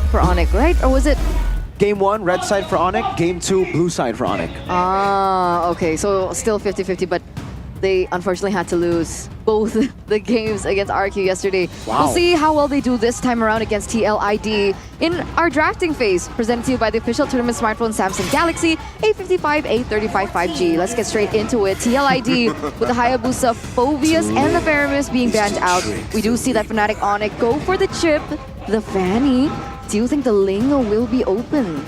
for Onic, right? Or was it? Game 1, red side for Onic. Game 2, blue side for Onic. Ah, okay. So still 50-50, but they unfortunately had to lose both the games against RQ yesterday. Wow. We'll see how well they do this time around against TLID in our drafting phase, presented to you by the official tournament smartphone Samsung Galaxy A55, A35 5G. Let's get straight into it. TLID with the Hayabusa, Phobius, and the Faramus being banned out. We do see that Fnatic Onic go for the chip, the Fanny. Do you think the Ling will be open?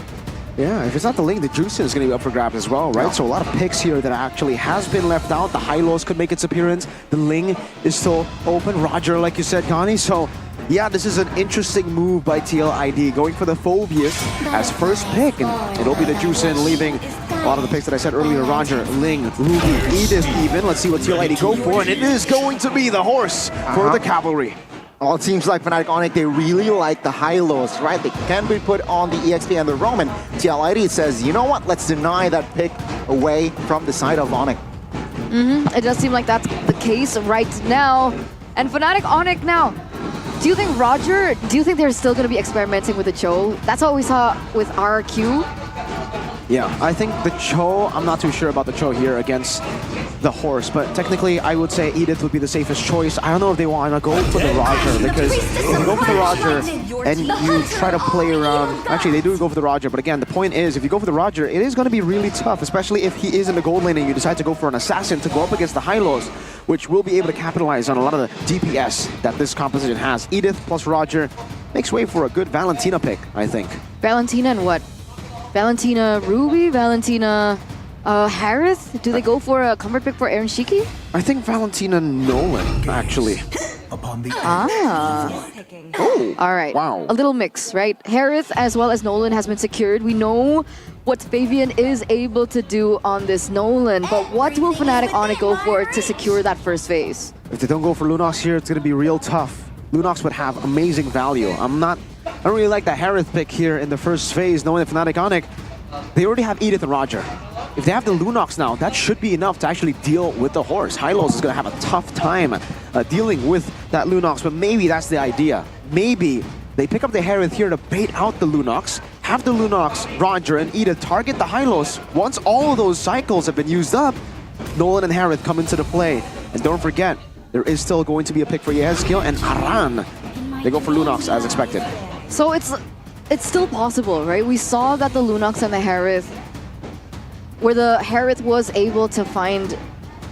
Yeah, if it's not the Ling, the Juicin is going to be up for grabs as well, right? So a lot of picks here that actually has been left out. The Hylos could make its appearance. The Ling is still open. Roger, like you said, Connie. So yeah, this is an interesting move by TLID, going for the Phobius as first pick. And it'll be the Juicin leaving a lot of the picks that I said earlier. Roger, Ling, Ruby, Edith even. Let's see what TLID go for. And it is going to be the horse for the Cavalry. Well, it seems like Fnatic Onic, they really like the Hylos, right? They can be put on the EXP and the Roman. TLID says, you know what? Let's deny that pick away from the side of Onic. It does seem like that's the case right now. And Fnatic Onic now. Do you think Roger, do you think they're still going to be experimenting with the Cho? That's what we saw with RQ. Yeah, I think the Cho, I'm not too sure about the Cho here against the horse, but technically I would say Edith would be the safest choice. I don't know if they want to go for the Roger, because if you go for the Roger and you try to play around, actually they do go for the Roger, but again, the point is, if you go for the Roger, it is going to be really tough, especially if he is in the gold lane and you decide to go for an assassin to go up against the Hylos, which will be able to capitalize on a lot of the DPS that this composition has. Edith plus Roger makes way for a good Valentina pick, I think. Valentina and what? Valentina Ruby? Valentina Harith? Do they go for a comfort pick for Aaron Shiki? I think Valentina Nolan, actually. Oh, all right. Wow. A little mix, right? Harith as well as Nolan has been secured. We know what Fabian is able to do on this Nolan, but what will Fnatic Onic go for to secure that first phase? If they don't go for Lunox here, it's going to be real tough. Lunox would have amazing value. I don't really like the Harith pick here in the first phase, knowing that Fnatic Onic, they already have Edith and Roger. If they have the Lunox now, that should be enough to actually deal with the horse. Hylos is going to have a tough time dealing with that Lunox, but maybe that's the idea. Maybe they pick up the Harith here to bait out the Lunox, have the Lunox, Roger, and Edith target the Hylos. Once all of those cycles have been used up, Nolan and Harith come into the play. And don't forget, there is still going to be a pick for Yehezkiel and Aran. They go for Lunox as expected. So it's still possible, right? We saw that the Lunox and the Harith, where the Harith was able to find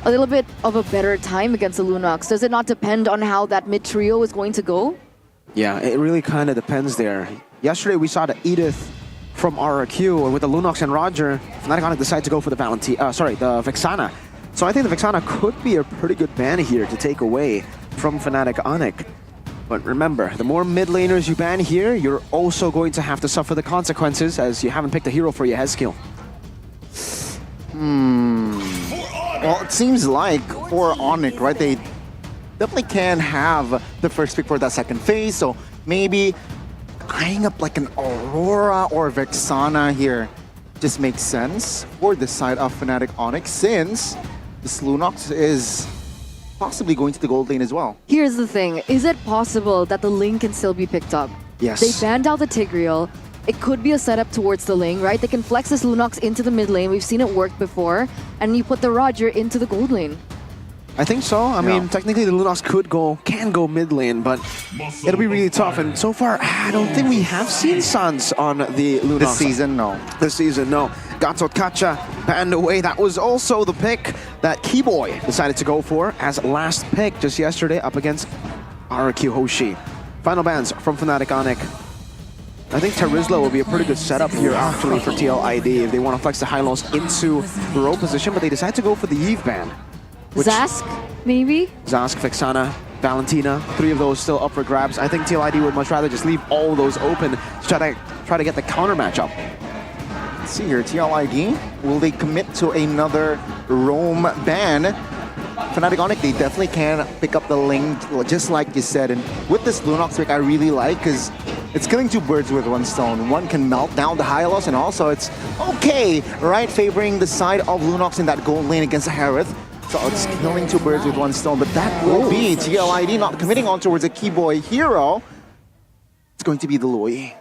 a little bit of a better time against the Lunox. Does it not depend on how that mid trio is going to go? Yeah, it really kind of depends there. Yesterday we saw the Edith from RRQ, and with the Lunox and Roger, Fnatic Onic decided to go for the the Vexana. So I think the Vexana could be a pretty good ban here to take away from Fnatic Onic. But remember, the more mid laners you ban here, you're also going to have to suffer the consequences, as you haven't picked a hero for Yehezkiel. Well, it seems like for Onic, right, they definitely can have the first pick for that second phase, so maybe eyeing up like an Aurora or Vexana here just makes sense for the side of Fnatic Onic, since this Lunox is possibly going to the gold lane as well. Here's the thing. Is it possible that the Ling can still be picked up? Yes. They banned out the Tigreal. It could be a setup towards the Ling, right? They can flex this Lunox into the mid lane. We've seen it work before. And you put the Roger into the gold lane. I think so. I mean, technically the Lunox can go mid lane, but it'll be really tough. And so far, I don't think we have seen Sans on the Lunox. This season, no. This season, no. Gato Kacha banned away. That was also the pick that Keyboy decided to go for as last pick just yesterday up against RQ Hoshi. Final bans from Fnatic Onic. I think Terizla will be a pretty good setup here actually for TLID if they want to flex the Hylos into the row position, but they decide to go for the Eve ban. Zask, maybe? Zask, Vexana, Valentina, 3 of those still up for grabs. I think TLID would much rather just leave all of those open to try to get the counter matchup. Let's see here, TLID, will they commit to another roam ban? Fnatic Onic, they definitely can pick up the Ling, just like you said. And with this Lunox pick, I really like, because it's killing 2 birds with 1 stone. One can melt down the Hylos, and also it's okay, right? Favoring the side of Lunox in that gold lane against the Harith. So it's killing 2 birds with 1 stone, but that will be TLID not committing on towards a Keyboy hero. It's going to be the Lui.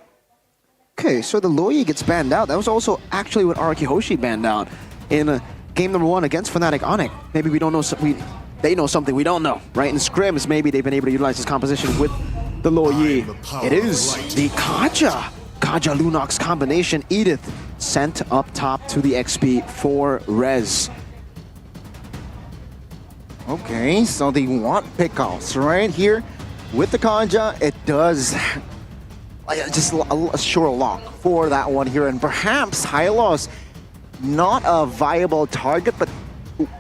Okay, so the Loyi gets banned out. That was also actually what Araki Hoshi banned out in game number 1 against Fnatic Onic. Maybe we don't know, they know something we don't know, right? In scrims, maybe they've been able to utilize this composition with the Loyi. It is the Kaja Lunox combination. Edith sent up top to the XP for Rez. Okay, so they want pickoffs right here with the Kaja. It does just a sure lock for that one here, and perhaps Hylos not a viable target, but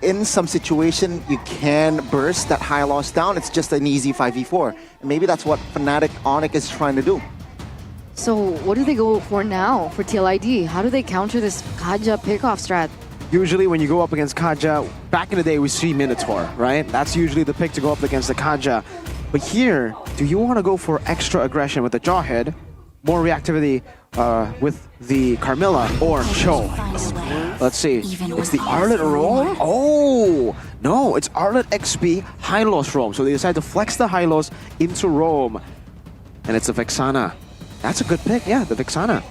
in some situation you can burst that Hylos down. It's just an easy 5v4, and maybe that's what Fnatic Onic is trying to do. So what do they go for now for TLID? How do they counter this Kaja pickoff strat? Usually when you go up against Kaja, back in the day we see Minotaur, right? That's usually the pick to go up against the Kaja. But here, do you want to go for extra aggression with the Jawhead, more reactivity with the Carmilla, or Cho? Let's see. It's the Arlet roam? Oh! No, it's Arlet XP, Hylos roam. So they decide to flex the Hylos into roam. And it's a Vexana. That's a good pick, yeah, the Vexana.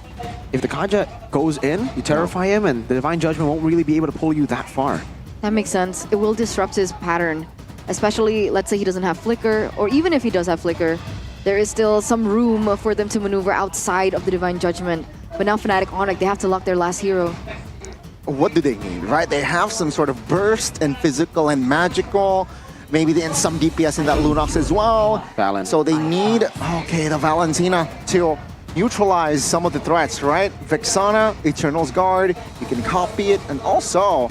If the Kaja goes in, you terrify him, and the Divine Judgment won't really be able to pull you that far. That makes sense. It will disrupt his pattern. Especially, let's say he doesn't have Flicker, or even if he does have Flicker, there is still some room for them to maneuver outside of the Divine Judgment. But now Fnatic Onic, they have to lock their last hero. What do they need, right? They have some sort of burst and physical and magical. Maybe they some DPS in that Lunox as well. Balance. So they need, okay, the Valentina to neutralize some of the threats, right? Vexana, Eternal's Guard, you can copy it, and also,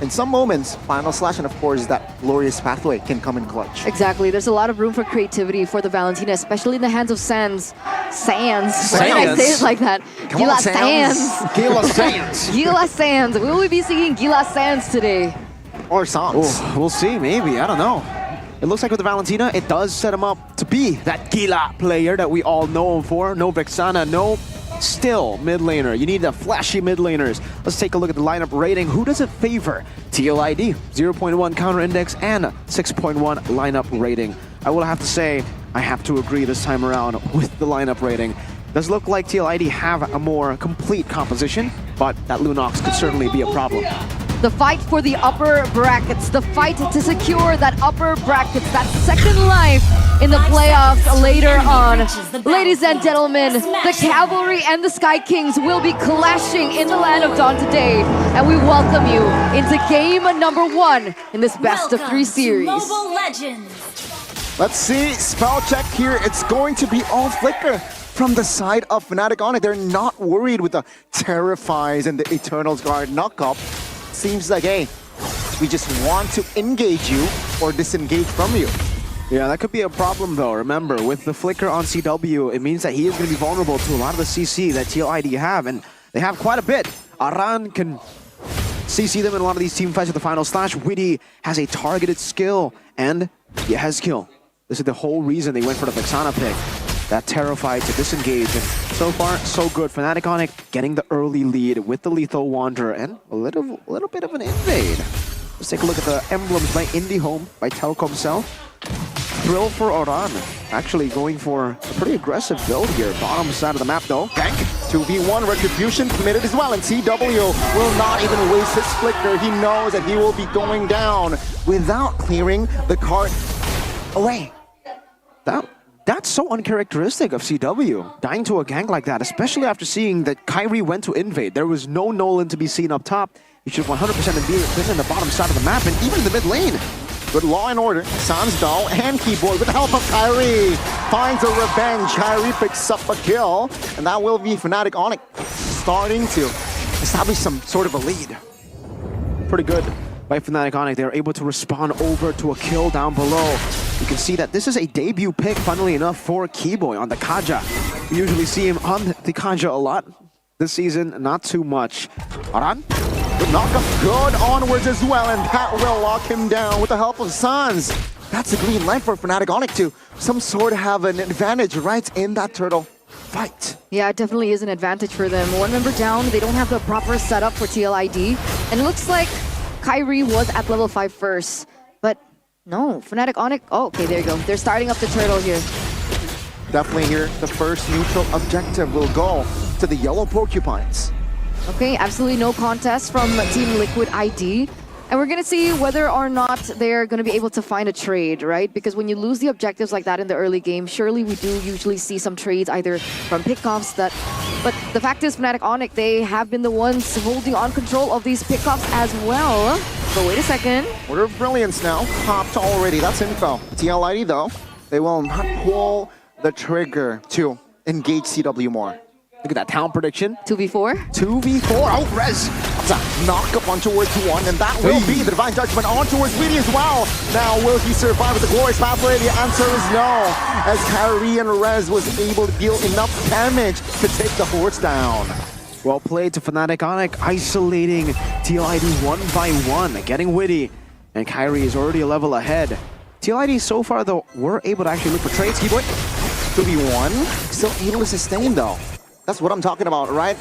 in some moments, Final Slash, and of course, that glorious pathway can come in clutch. Exactly. There's a lot of room for creativity for the Valentina, especially in the hands of Sans. Why did I say it like that? Gila Sans. Gila Sans. Gila Sans. Will we be seeing Gila Sans today? Or Sans. Oh, we'll see, maybe. I don't know. It looks like with the Valentina, it does set him up to be that Gila player that we all know him for. No Vexana, no still mid laner. You need the flashy mid laners. Let's take a look at the lineup rating. Who does it favor? TLID, 0.1 counter index and 6.1 lineup rating. I will have to say, I have to agree this time around with the lineup rating. Does look like TLID have a more complete composition, but that Lunox could certainly be a problem. The fight for the upper brackets, the fight to secure that upper brackets, that second life in the playoffs later on. Ladies and gentlemen, the Cavalry and the Sky Kings will be clashing in the Land of Dawn today, and we welcome you into game number 1 in this best of 3 series. Let's see, spell check here. It's going to be all Flicker from the side of Fnatic Onic. They're not worried with the Terrifies and the Eternal's Guard knock-up. Seems like, hey, we just want to engage you or disengage from you. Yeah, that could be a problem though. Remember, with the Flicker on CW, it means that he is going to be vulnerable to a lot of the CC that TLID have, and they have quite a bit. Aran can CC them in a lot of these team fights with the Final Slash. Witty has a targeted skill, and he has kill. This is the whole reason they went for the Vexana pick. That Terrified to disengage, and so far, so good. Fnatic Onic getting the early lead with the Lethal Wanderer and a little bit of an invade. Let's take a look at the emblems by Indie Home, by Telcom South. Thrill for Oran, actually going for a pretty aggressive build here. Bottom side of the map though. Gank, 2v1, Retribution committed as well, and CW will not even waste his Flicker. He knows that he will be going down without clearing the cart away. That's so uncharacteristic of CW, dying to a gank like that, especially after seeing that Kyrie went to invade. There was no Nolan to be seen up top. He should 100% been in the bottom side of the map and even in the mid lane. Good Law and Order, Sansdal and Keyboard with the help of Kyrie finds a revenge. Kyrie picks up a kill, and that will be Fnatic Onic starting to establish some sort of a lead. Pretty good by Fnatic Onic. They're able to respond over to a kill down below. You can see that this is a debut pick, funnily enough, for Keyboy on the Kaja. We usually see him on the Kaja a lot. This season, not too much. Aran? The knockup good onwards as well, and that will lock him down with the help of Sans. That's a green light for Fnatic Onic to some sort of have an advantage right in that turtle fight. Yeah, it definitely is an advantage for them. One member down, they don't have the proper setup for TLID. And it looks like Kyrie was at level 5 first, but no, Fnatic Onic, oh, okay, there you go. They're starting up the turtle here. Definitely here, the first neutral objective will go to to the yellow porcupines. Okay, absolutely no contest from Team Liquid ID. And we're going to see whether or not they're going to be able to find a trade, right? Because when you lose the objectives like that in the early game, surely we do usually see some trades either from pickoffs that... But the fact is, Fnatic Onic, they have been the ones holding on control of these pickoffs as well. But wait a second. Order of Brilliance now, popped already. That's info. TLID though, they will not pull the trigger to engage CW more. Look at that talent prediction. 2v4. 2v4. Oh, Rez. That's a knock-up on towards 1, and that will be the Divine Judgment on towards Weedy as well. Now, will he survive with the Glorious Pathway? The answer is no, as Kyrie and Rez was able to deal enough damage to take the horse down. Well played to Fnatic Onic, isolating TLID 1 by 1, getting Witty, and Kyrie is already a level ahead. TLID so far, though, were able to actually look for trades. Keyboy, 2v1, still able to sustain, though. That's what I'm talking about, right?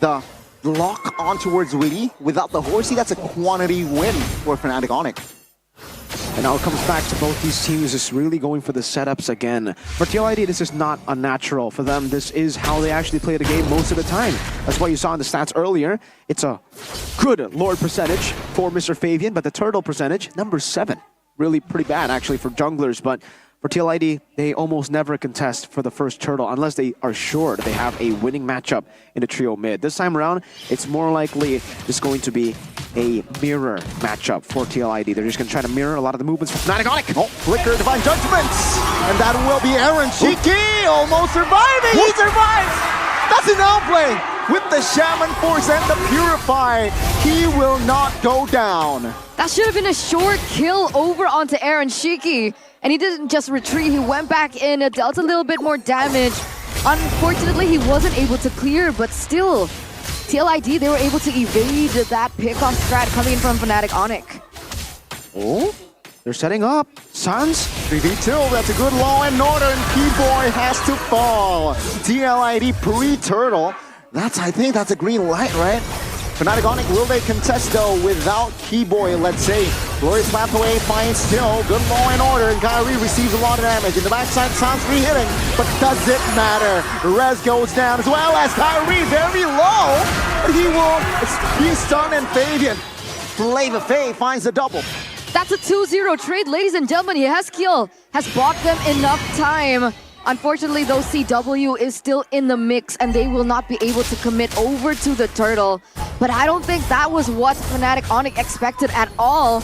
The lock on towards Witty without the horsey, that's a quantity win for Fnatic Onic. and now it comes back to both these teams just really going for the setups again. For TLID, this is not unnatural. For them, this is how they actually play the game most of the time. That's why you saw in the stats earlier. It's a good Lord percentage for Mr. Fabian, but the turtle percentage, number 7. Really pretty bad, actually, for junglers, but for TLID, they almost never contest for the first turtle unless they are sure they have a winning matchup in the trio mid. This time around, it's more likely just going to be a mirror matchup for TLID. They're just going to try to mirror a lot of the movements from Fnatic Onic. Oh, Flicker, Divine Judgments! And that will be Aaron Shiki almost surviving! He survives! That's an outplay! With the Shaman Force and the Purify, he will not go down. That should have been a short kill over onto Aaron Shiki. And he didn't just retreat, he went back in, dealt a little bit more damage. Unfortunately, he wasn't able to clear, but still, TLID, they were able to evade that pickoff strat coming in from Fnatic Onic. Oh, they're setting up. Sans. 3v2, that's a good law and order, and Keyboy has to fall. TLID pre-turtle. I think that's a green light, right? Fnatic Onic, will they contest though without Keyboy, let's say? Glorious Pathway finds still, good law and order, and Kyrie receives a lot of damage. In the backside, Sans re-hitting, but does it matter? Rez goes down as well as Kyrie, very low, but he will be stunned, and Fabian. Flavor Faye finds the double. That's a 2-0 trade, ladies and gentlemen. Heskil has bought them enough time. Unfortunately, though, CW is still in the mix and they will not be able to commit over to the turtle. But I don't think that was what Fnatic Onic expected at all.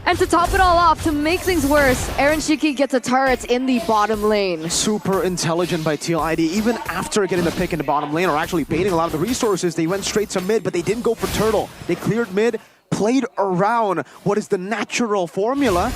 And to top it all off, to make things worse, Aaron Shiki gets a turret in the bottom lane. Super intelligent by TLID. Even after getting the pick in the bottom lane, or actually baiting a lot of the resources, they went straight to mid, but they didn't go for turtle. They cleared mid, played around what is the natural formula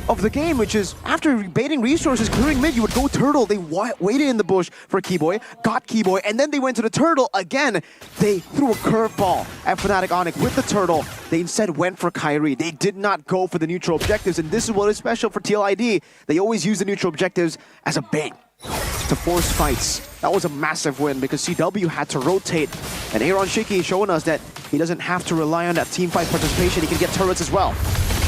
of the game, which is after baiting resources, clearing mid, you would go turtle. They waited in the bush for Keyboy, got Keyboy, and then they went to the turtle again. They threw a curveball at Fnatic Onic with the turtle. They instead went for Kyrie. They did not go for the neutral objectives, and this is what is special for TLID. They always use the neutral objectives as a bait to force fights. That was a massive win because CW had to rotate, and Aaron Shiki showing us that he doesn't have to rely on that team fight participation. He can get turrets as well.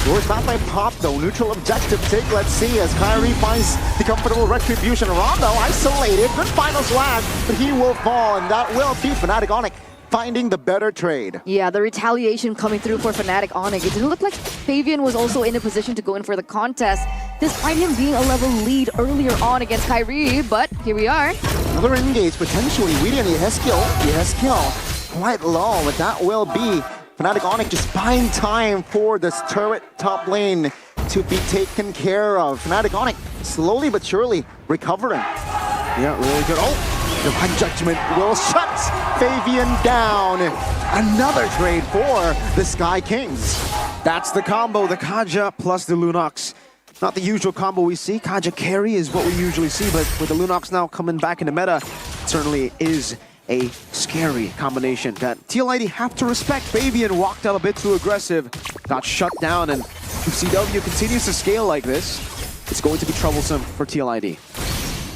Glorious Pathway pop though, neutral objective take, let's see, as Kyrie finds the comfortable retribution. Rondo isolated, good final slash, but he will fall, and that will be Fnatic Onic finding the better trade. Yeah, the retaliation coming through for Fnatic Onic. It didn't look like Fabian was also in a position to go in for the contest, despite him being a level lead earlier on against Kyrie, but here we are. Another engage, potentially, Weedy and Heskil quite low, but that will be Fnatic Onic just buying time for this turret top lane to be taken care of. Fnatic Onic slowly but surely recovering. Yeah, really good. Oh, Divine Judgment will shut Fabian down. Another trade for the Sky Kings. that's the combo, the Kaja plus the Lunox. Not the usual combo we see. Kaja carry is what we usually see, but with the Lunox now coming back in the meta, it certainly is a scary combination that TLID have to respect. Fabian walked out a bit too aggressive, got shut down, and if CW continues to scale like this, it's going to be troublesome for TLID.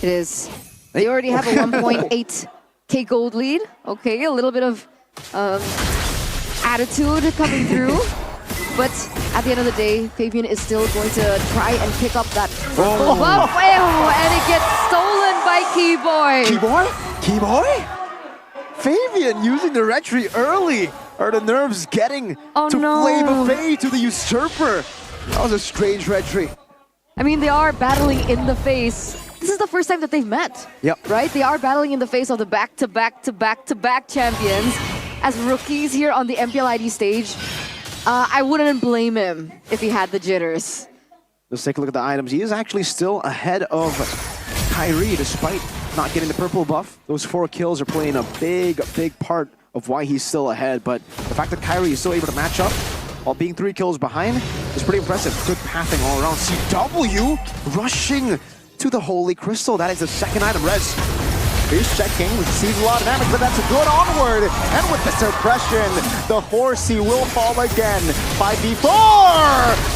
It is. They already have a 1.8k gold lead. Okay, a little bit of attitude coming through. But at the end of the day, Fabian is still going to try and pick up that purple buff. And it gets stolen by Keyboy. Keyboy? Fabian using the retry early. Are the nerves getting Oh, to no. Flavor Fay to the usurper? That was a strange retry. I mean, they are battling in the face. This is the first time that they've met. Yep. Right? They are battling in the face of the back-to-back-to-back-to-back champions as rookies here on the MPLID stage. I wouldn't blame him if he had the jitters. Let's take a look at the items. He is actually still ahead of Kyrie despite not getting the purple buff. Those 4 kills are playing a big part of why he's still ahead. But the fact that Kyrie is still able to match up while being 3 kills behind is pretty impressive. Good pathing all around. CW rushing to the Holy Crystal. That is the second item. Rez. He's checking, receives a lot of damage, but that's a good onward. And with the suppression, the horsey will fall again. 5v4!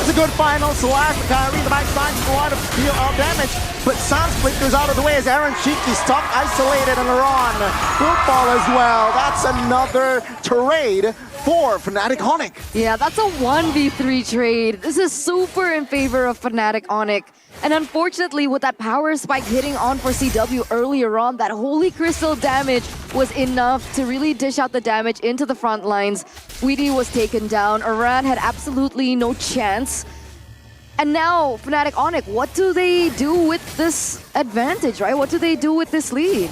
That's a good final slash for Kyrie. The backside is a lot of deal of damage, but Sunsplit goes out of the way as Aaron Shiki stuck isolated, and Ron will fall as well. That's another trade for Fnatic Onic. Yeah, that's a 1v3 trade. This is super in favor of Fnatic Onic. And unfortunately, with that power spike hitting on for CW earlier on, that Holy Crystal damage was enough to really dish out the damage into the front lines. Weedy was taken down. Iran had absolutely no chance. And now, Fnatic Onic, what do they do with this advantage, right? What do they do with this lead?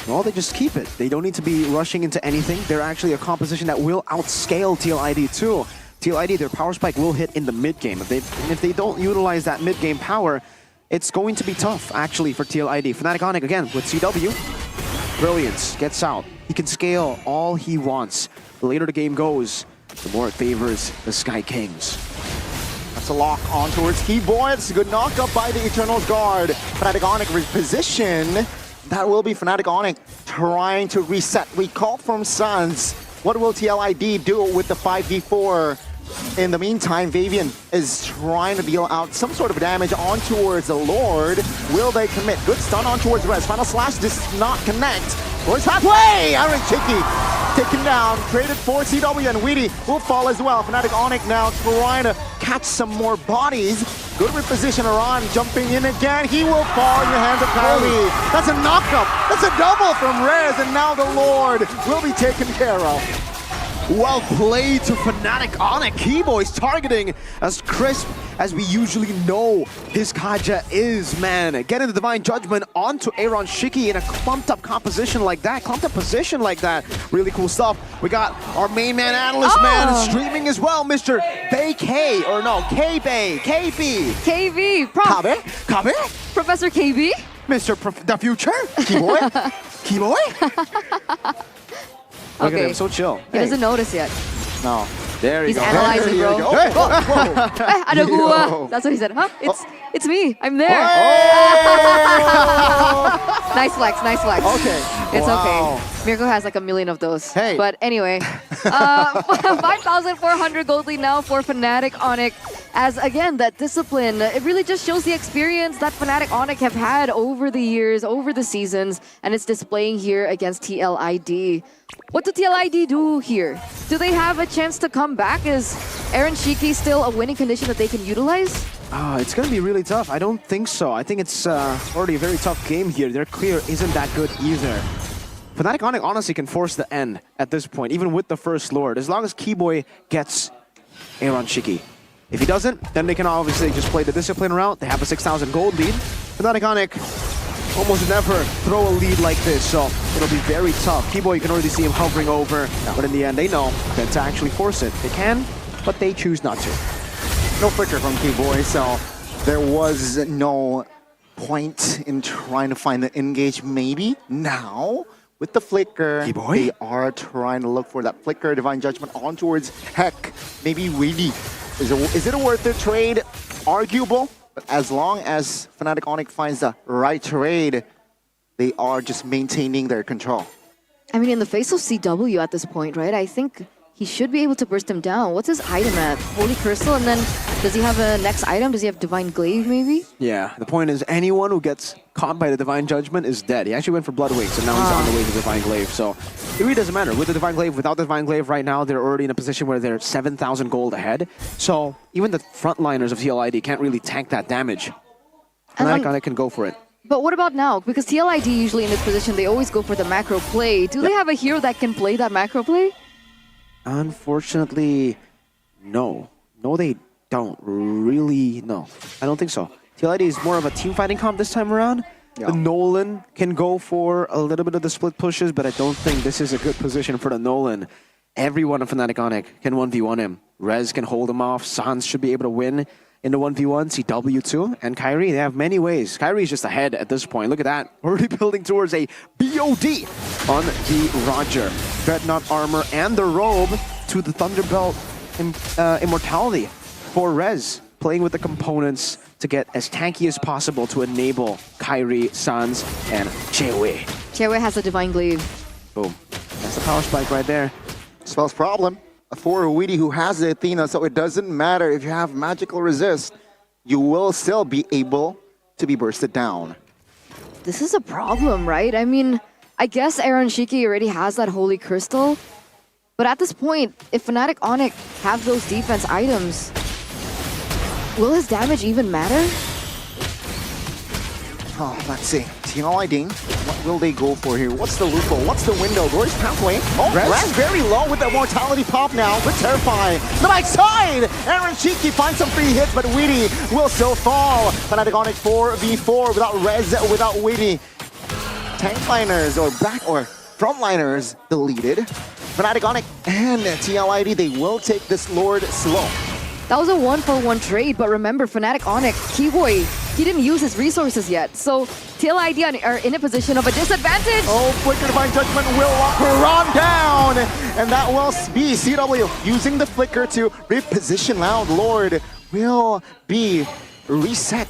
Well, they just keep it. They don't need to be rushing into anything. They're actually a composition that will outscale TLID too. TLID, their power spike will hit in the mid-game. If they don't utilize that mid-game power, it's going to be tough, actually, for TLID. Fnatic Onic, again, with CW. Brilliance gets out. He can scale all he wants. The later the game goes, the more it favors the Sky Kings. That's a lock on towards Keyboy. It's a good knockup by the Eternal's Guard. Fnatic Onic reposition. That will be Fnatic Onic trying to reset. Recall from Suns. What will TLID do with the 5v4? In the meantime, Fabian is trying to deal out some sort of damage on towards the Lord. Will they commit? Good stun on towards Rez. Final slash does not connect. Towards halfway! Aaron Chicky taken down. Traded for CW, and Weedy will fall as well. Fnatic Onic now trying to catch some more bodies. Good reposition. Iran jumping in again. He will fall in the hands of Kyrie. That's a knockup. That's a double from Rez, and now the Lord will be taken care of. Well played to Fnatic Onic. Keyboy's targeting as crisp as we usually know his Kaja is, man. Getting the Divine Judgment onto Aaron Shiki in a clumped up composition like that, clumped up position like that. Really cool stuff. We got our main man analyst man streaming as well, Mr. Bay K, or no, K-Bay, KB. KV, Prof. Kabe? Professor KB. Mr. The Future? Keyboy? Keyboy? Look at him, so chill. He doesn't notice yet. No. There you He's go. analyzing, There bro. you go. Hey, whoa. Ano Yo. gua? That's what he said. Huh? It's me. I'm there. Nice flex, nice flex. Okay. It's Wow. okay. Mirko has like a million of those. Hey. But anyway, 5,400 gold lead now for Fnatic Onic. As again, that discipline, it really just shows the experience that Fnatic Onic have had over the years, over the seasons, and it's displaying here against TLID. What do TLID do here? Do they have a chance to come back? Is Aaron Shiki still a winning condition that they can utilize? It's going to be really tough. I don't think so. I think it's already a very tough game here. Their clear isn't that good either. Fnatic Onic honestly can force the end at this point, even with the first Lord, as long as Keyboy gets Aaron Shiki. If he doesn't, then they can obviously just play the discipline route. They have a 6,000 gold lead. Fnatic Onic almost never throw a lead like this, so it'll be very tough. Keyboy, you can already see him hovering over, but in the end, they know that to actually force it. They can, but they choose not to. No flicker from Keyboy, so there was no point in trying to find the engage. Maybe now, with the flicker, Keyboy? they are trying to look for that flicker, Divine Judgment on towards Heck. Maybe Weedy. Is it a worth it trade? Arguable. But as long as Fnatic Onic finds the right trade, they are just maintaining their control. I mean, in the face of CW at this point, right? I think he should be able to burst him down. What's his item at? Holy Crystal, and then does he have a next item? Does he have Divine Glaive, maybe? Yeah, the point is anyone who gets caught by the Divine Judgment is dead. He actually went for Blood Wings, and now he's on the way to Divine Glaive. So it really doesn't matter. With the Divine Glaive, without the Divine Glaive right now, they're already in a position where they're 7,000 gold ahead. So even the frontliners of TLID can't really tank that damage. And Fnatic Onic can go for it. But what about now? Because TLID usually in this position, they always go for the macro play. Do they have a hero that can play that macro play? Unfortunately, no. No, they don't. Really, no. I don't think so. TLID is more of a team fighting comp this time around. Yeah. The Nolan can go for a little bit of the split pushes, but I don't think this is a good position for the Nolan. Everyone in Fnatic Onic can 1v1 him. Rez can hold him off. Sans should be able to win in the 1v1. CW too. And Kyrie, they have many ways. Kyrie's just ahead at this point. Look at that. Already building towards a BOD on the Roger. Dreadnought armor and the robe to the Thunderbelt immortality for Rez. Playing with the components to get as tanky as possible to enable Kyrie, Sans, and Chewe. Chewe has a Divine Glaive. Boom. That's the power spike right there. Spell's problem. For Weedy who has the Athena, so it doesn't matter if you have magical resist, you will still be able to be bursted down. This is a problem, right? I mean, I guess Aaron Shiki already has that Holy Crystal. But at this point, if Fnatic Onic have those defense items, will his damage even matter? Oh, let's see. TLID, what will they go for here? What's the loophole? What's the window? Glorious pathway. Oh, Rez very low with that mortality pop now, but terrifying. The right side! Aaron Shiki finds some free hits, but Weedy will still fall. Fnatic Onic 4v4 without Rez, without Weedy. Tank liners or frontliners deleted. Fnatic Onic and TLID, they will take this Lord slow. That was a 1-for-1 trade, but remember, Fnatic Onic, Kiboy, he didn't use his resources yet. So TLID are in a position of a disadvantage. Oh, Flicker Divine Judgment will lock Ron down. And that will be CW using the Flicker to reposition Loud Lord. Will be reset.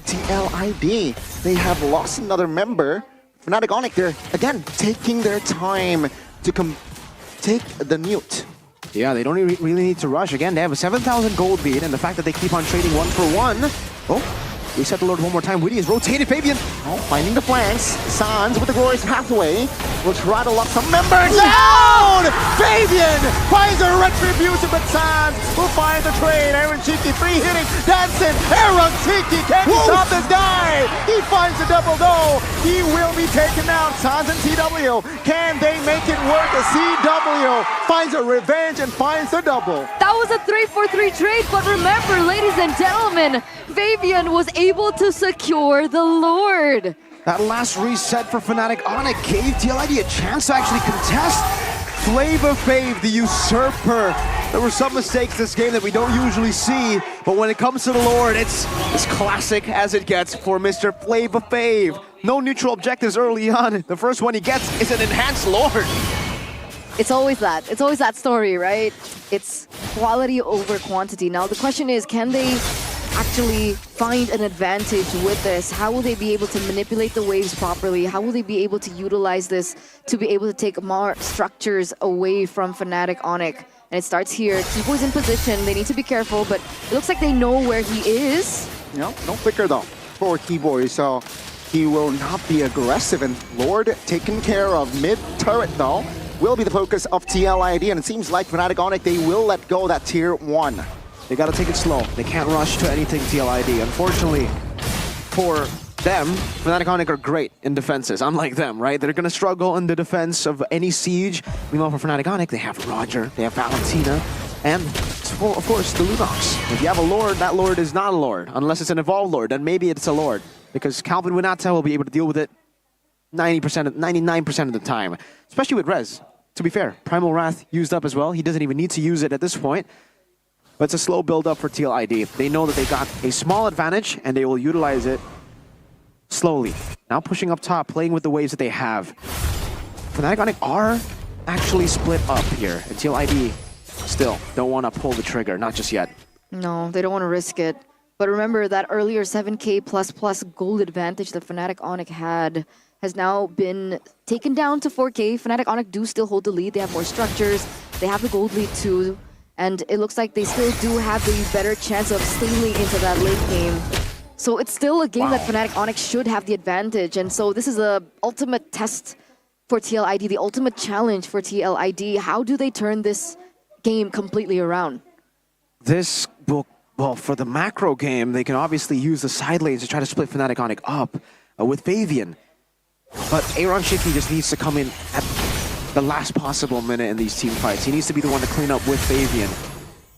TLID, they have lost another member. Fnatic Onic, they're again taking their time to take the mute. Yeah, they don't really need to rush. Again, they have a 7,000 gold lead, and the fact that they keep on trading 1-for-1. Oh, reset the Lord one more time. Weedy is rotated. Fabian, oh, finding the flanks. Sans with the glorious pathway will try to lock some members down! Fabian finds a retribution, but Sans will find the trade. Aaron Shiki free hitting, dancing. Aaron Shiki, can he stop this guy? He finds the double though. He will be taken out. Sans and CW, can they make it work? The CW finds a revenge and finds the double. That was a 3-for-3 trade, but remember, ladies and gentlemen, Fabian was able to secure the Lord. that last reset for Fnatic Onic gave TLID a chance to actually contest. Flavor Fave, the usurper. There were some mistakes this game that we don't usually see, but when it comes to the Lord, it's as classic as it gets for Mr. Flavor Fave. No neutral objectives early on. The first one he gets is an enhanced Lord. It's always that. It's always that story, right? It's quality over quantity. Now the question is, can they actually find an advantage with this? How will they be able to manipulate the waves properly? How will they be able to utilize this to be able to take more structures away from Fnatic Onic? And it starts here. Kibo's in position. They need to be careful, but it looks like they know where he is. No flicker though for Kiboy, so he will not be aggressive. And Lord taken care of mid turret though will be the focus of TLID, and it seems like Fnatic Onic, they will let go that tier 1. They gotta take it slow. They can't rush to anything TLID. Unfortunately for them, Fnatic Onic are great in defenses, unlike them, right? They're gonna struggle in the defense of any siege. Meanwhile, for Fnatic Onic, they have Roger, they have Valentina, and of course, the Lunox. If you have a Lord, that Lord is not a Lord. Unless it's an evolved Lord, then maybe it's a Lord. Because Calvin Winata will be able to deal with it 99% of the time. Especially with Rez. To be fair, Primal Wrath used up as well. He doesn't even need to use it at this point. But it's a slow build up for TLID. They know that they got a small advantage and they will utilize it slowly. Now pushing up top, playing with the waves that they have. Fnatic Onic are actually split up here. And TLID still don't want to pull the trigger, not just yet. No, they don't want to risk it. But remember that earlier 7K++ gold advantage that Fnatic Onic had has now been taken down to 4K. Fnatic Onic do still hold the lead. They have more structures. They have the gold lead too. And it looks like they still do have the better chance of stealing into that late game. So it's still a game that Fnatic Onic should have the advantage. And so this is the ultimate test for TLID, the ultimate challenge for TLID. How do they turn this game completely around? This book, well, for the macro game, they can obviously use the side lanes to try to split Fnatic Onic up. with Fabian. But Aaron Shiki just needs to come in at the last possible minute in these team fights. He needs to be the one to clean up with Fabian.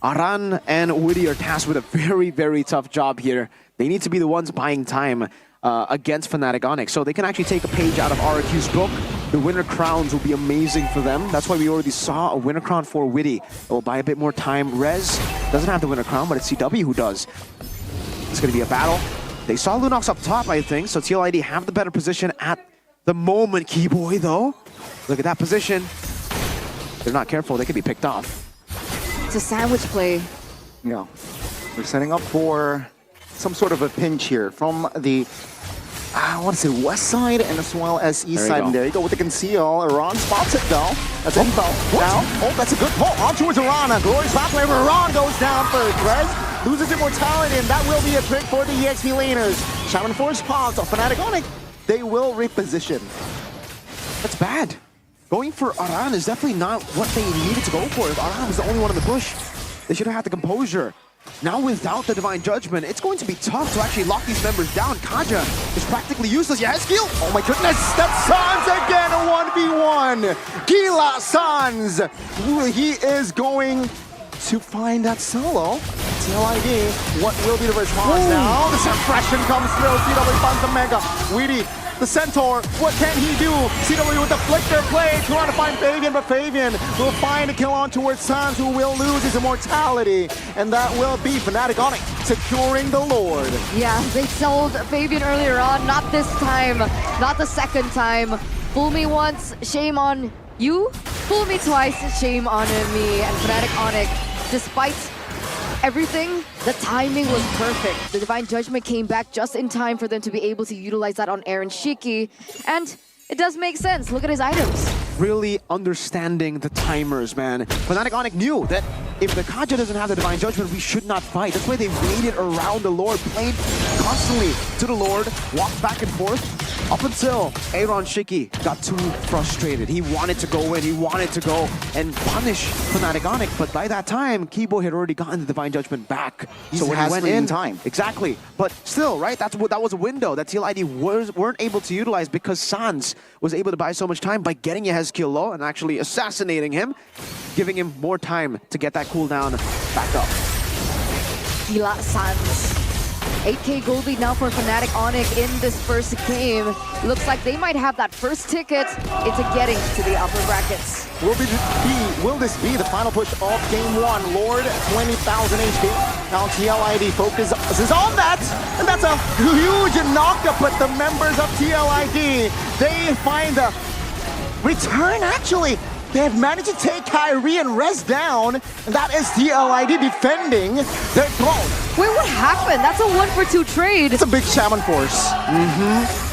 Aran and Witty are tasked with a very, very tough job here. They need to be the ones buying time against Fnatic Onic. So they can actually take a page out of RQ's book. The winner crowns will be amazing for them. That's why we already saw a winner crown for Witty. It will buy a bit more time. Rez doesn't have the winner crown, but it's CW who does. It's going to be a battle. They saw Lunox up top, I think, so TLID have the better position at the moment. Keyboy, though, look at that position. They're not careful, they could be picked off. It's a sandwich play. Yeah. We're setting up for some sort of a pinch here from the, I want to say west side and as well as east side. And there you go with the conceal. Iran spots it though. That's info. Now, oh, that's a good pull. On towards Iran. A glorious back where Iran goes down first. Rez loses immortality, and that will be a trick for the EXP laners. Shaman Force pause off Fnatic Onic. They will reposition. That's bad. Going for Aran is definitely not what they needed to go for. If Aran was the only one in the bush, they should have had the composure. Now without the Divine Judgment, it's going to be tough to actually lock these members down. Kaja is practically useless. Yeah, skill. Oh my goodness, that's Sans again, a 1v1. Gila Sans. He is going to find that solo. TLID, what will be the response now? The suppression comes through. CW finds the Mega. Weedy, the Centaur, what can he do? CW with the flicker play, trying to find Fabian, but Fabian will find a kill on towards Sans, who will lose his immortality. And that will be Fnatic Onic securing the Lord. Yeah, they sold Fabian earlier on. Not this time. Not the second time. Fool me once, shame on you. Fool me twice, shame on me. And Fnatic Onic, despite everything, the timing was perfect. The Divine Judgment came back just in time for them to be able to utilize that on Aaron Shiki. And it does make sense. Look at his items. Really understanding the timers, man. Fnatic Onic knew that if the Kaja doesn't have the Divine Judgment, we should not fight. That's why they waited around the Lord, played constantly to the Lord, walked back and forth, up until Aaron Shiki got too frustrated. He wanted to go in, he wanted to go and punish Fnatic Onic, but by that time, Kibo had already gotten the Divine Judgment back. He so when he went in time. Exactly. But still, right, that was a window that TLID weren't able to utilize because Sans was able to buy so much time by getting Yehezkiel low and actually assassinating him, giving him more time to get that cooldown back up. Gila Sans. 8k gold lead now for Fnatic Onic in this first game. Looks like they might have that first ticket into getting to the upper brackets. Will this be the final push of game one? Lord, 20,000 HP. Now TLID focuses on that, and that's a huge knockup, but the members of TLID, they find a return actually. They have managed to take Kyrie and Rez down, and that is TLID defending their throne. Wait, what happened? That's a 1-for-2 trade. It's a big Shaman Force.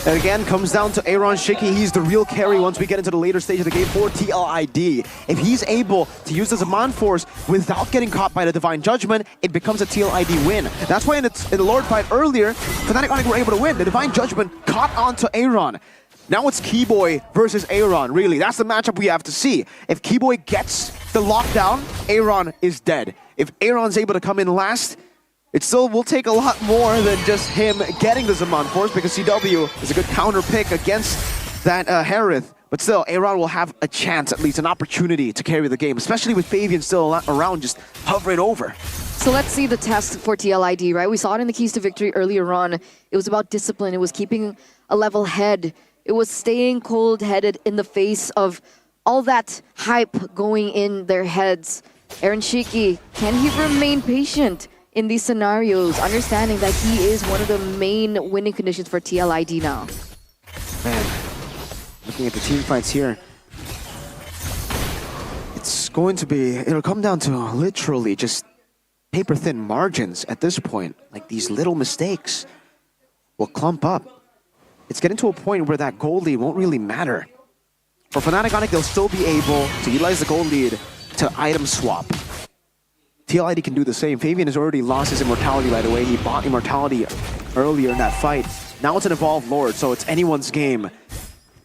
And again, comes down to Aaron Shiki. He's the real carry once we get into the later stage of the game for TLID. If he's able to use the Zaman Force without getting caught by the Divine Judgment, it becomes a TLID win. That's why in the Lord fight earlier, Fnatic Onic were able to win. The Divine Judgment caught onto Aaron. Now it's Keyboy versus Aaron, really. That's the matchup we have to see. If Keyboy gets the lockdown, Aaron is dead. If Aaron's able to come in last, it still will take a lot more than just him getting the Zaman Force, because CW is a good counter pick against that Harith. But still, Aaron will have a chance, at least an opportunity to carry the game, especially with Fabian still around, just hovering over. So let's see the test for TLID, right? We saw it in the Keys to Victory earlier on. It was about discipline. It was keeping a level head. It was staying cold-headed in the face of all that hype going in their heads. Aaron Shiki, can he remain patient in these scenarios, understanding that he is one of the main winning conditions for TLID now? Man, looking at the team fights here, it's going to be, it'll come down to literally just paper-thin margins at this point. Like, these little mistakes will clump up. It's getting to a point where that gold lead won't really matter. For Fnatic Onic, they'll still be able to utilize the gold lead to item swap. TLID can do the same. Fabian has already lost his immortality right away. He bought immortality earlier in that fight. Now it's an evolved Lord, so it's anyone's game.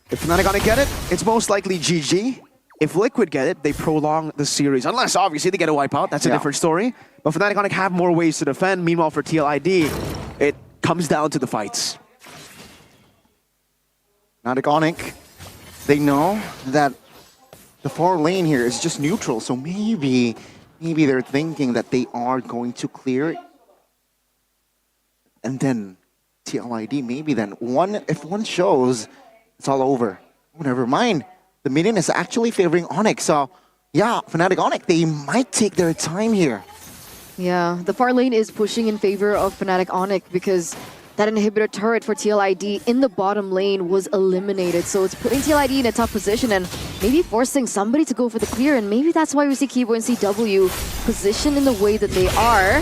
If Fnatic Onic get it, it's most likely GG. If liqud get it, they prolong the series. Unless, obviously, they get a wipeout. That's a different story. But Fnatic Onic have more ways to defend. Meanwhile, for TLID, it comes down to the fights. Fnatic Onic, they know that the far lane here is just neutral, so maybe they're thinking that they are going to clear it. And then TLID, maybe then if one shows, it's all over. Oh, never mind. The minion is actually favoring Onic, so yeah, Fnatic Onic, they might take their time here. Yeah, the far lane is pushing in favor of Fnatic Onic because that inhibitor turret for TLID in the bottom lane was eliminated. So it's putting TLID in a tough position and maybe forcing somebody to go for the clear. And maybe that's why we see Kedua and CW positioned in the way that they are.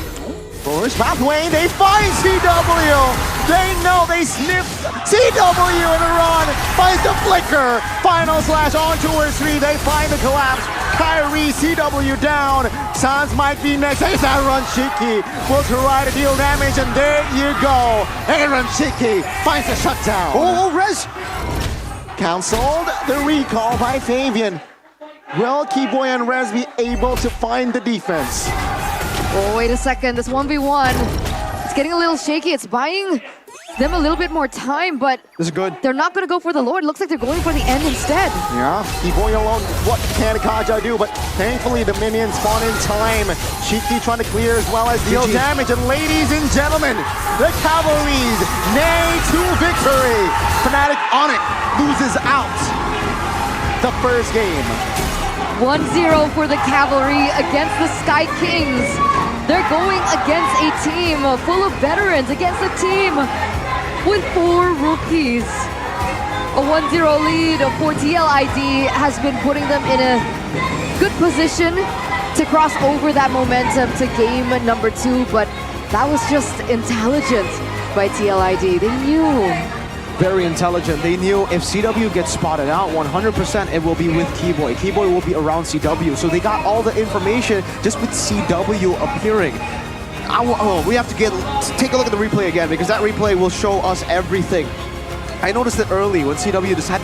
Force pathway, they find CW! They know they sniffed CW in a run! Finds the flicker! Final slash on 2 or 3, they find the collapse! Kyrie, CW down! Sans might be next, there's Aaron Shiki! Will try to deal damage, and there you go! Aaron Shiki finds the shutdown! Oh, Res! Cancelled the recall by Fabian. Will Keyboy and Res be able to find the defense? Oh, wait a second. This 1v1, it's getting a little shaky. It's buying them a little bit more time, but This is good. they're not going to go for the Lord. It looks like they're going for the end instead. Yeah, Keyboy alone, what can Kaja do? But thankfully the minions spawn in time. Shiki trying to clear as well as deal GG. damage. And ladies and gentlemen, the Cavalries neigh to victory. Fnatic Onic loses out the first game. 1-0 for the Cavalry against the Sky Kings. They're going against a team full of veterans, against a team with 4 rookies. A 1-0 lead for TLID has been putting them in a good position to cross over that momentum to game number 2, but that was just intelligent by TLID. They knew. Very intelligent. They knew if CW gets spotted out, 100% it will be with Keyboy. Keyboy will be around CW. So they got all the information just with CW appearing. We have to take a look at the replay again because that replay will show us everything. I noticed it early when CW decided